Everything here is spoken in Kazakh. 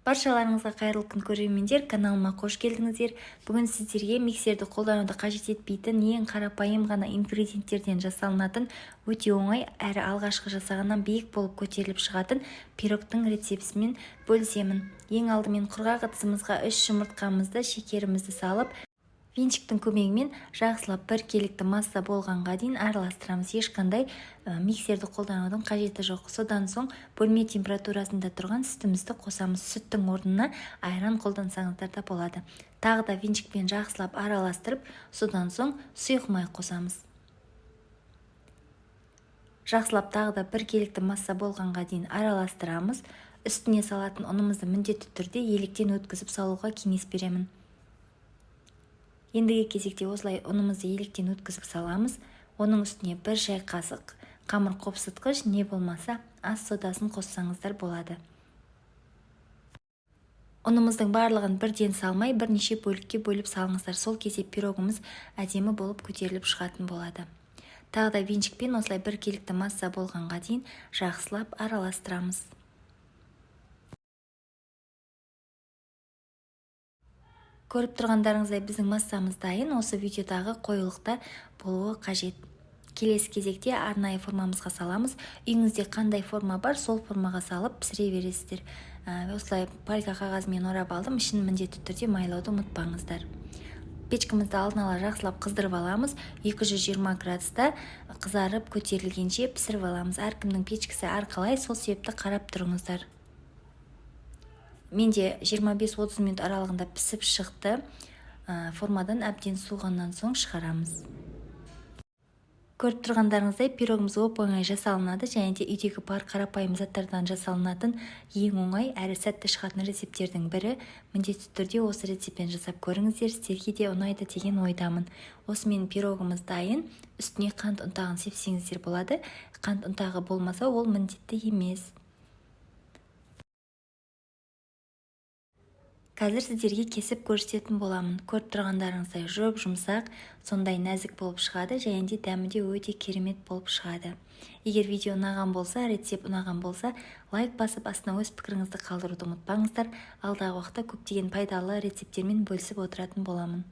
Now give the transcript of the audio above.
Баршаларыңызға қайырлы күн көрермендер, каналыма қош келдіңіздер. Бүгін сіздерге миксерді қолдануды қажет етпейтін ең қарапайым ғана ингредиенттерден жасалынатын өте оңай әрі алғашқы жасағаннан биік болып көтеріліп шығатын пирогтың рецептісімен бөлісемін. Ең алдымен құрғақ ыдысымызға 3 жұмыртқамызды, шекерімізді салып, венчиктің көмегімен жақсылап біркелікті масса болғанға дейін араластырамыз. Ешқандай миксерді қолданудың қажеті жоқ. Содан соң бөлме температурасында тұрған сүтімізді қосамыз. Сүттің орнына айран қолдансаңыздар да болады. Тағы да венчикпен жақсылап араластырып, содан соң сұйық май қосамыз. Жақсылап тағы да біркелікті масса болғанға дейін араластырамыз. Үстіне салатын ұнымызды міндетті түрде електен өткізіп салуға кеңес беремін. Ендігі кезекте осылай ұнымызды електен өткізіп саламыз. Оның үстіне 1 шай қасық қамыр қопсытқыш не болмаса ас содасын қоссаңыздар болады. Ұнымыздың барлығын бірден салмай, бірнеше бөлікке бөліп салыңыздар. Сол кезде пирогымыз әдемі болып көтеріліп шығатын болады. Тағы да венчикпен осылай біркелікті масса болғанға дейін жақсылап араластырамыз. Көріп тұрғандарыңыздай біздің массамыз дайын. Осы видеодағы қоюлықта болуы қажет. Келесі кезекте арнайы формамызға саламыз. Үйіңізде қандай форма бар, сол формаға салып пісіре бересіздер. Осылай палька қағазымен орап алдым. Ішін міндетті түрде майлауды ұмытпаңыздар. Печкамызды алдын ала жақсылап қыздырып аламыз. 220 градуста қызарып көтерілгенше пісіріп аламыз. Әркімнің печкасы әрқалай, сол себепті қарап тұрыңыздар. Менде 25-30 минут аралығында пісіп шықты. Формадан әбден суығаннан соң шығарамыз. Көріп тұрғандарыңыздай пирогымыз оп-оңай жасалынады, және де үйдегі бар қарапайым заттардан жасалынатын ең оңай әрі сәтті шығатын рецепттердің бірі. Міндетті түрде осы рецептпен жасап көріңіздер, сіздерге де ұнайды деген ойдамын. Осымен пирогымыз дайын. Үстіне қант ұнтағын сепсеңіздер болады. Қант ұнтағы болмаса, ол міндетті емес. Қазір сіздерге кесіп көрсететін боламын. Көріп тұрғандарыңыздай жұмсақ, сондай нәзік болып шығады, және де дәмі де өте керемет болып шығады. Егер видео ұнаған болса, рецепт ұнаған болса, лайк басып, астына өз пікіріңізді қалдыруды ұмытпаңыздар. Алдағы уақытта көптеген пайдалы рецепттермен бөлісіп отыратын боламын.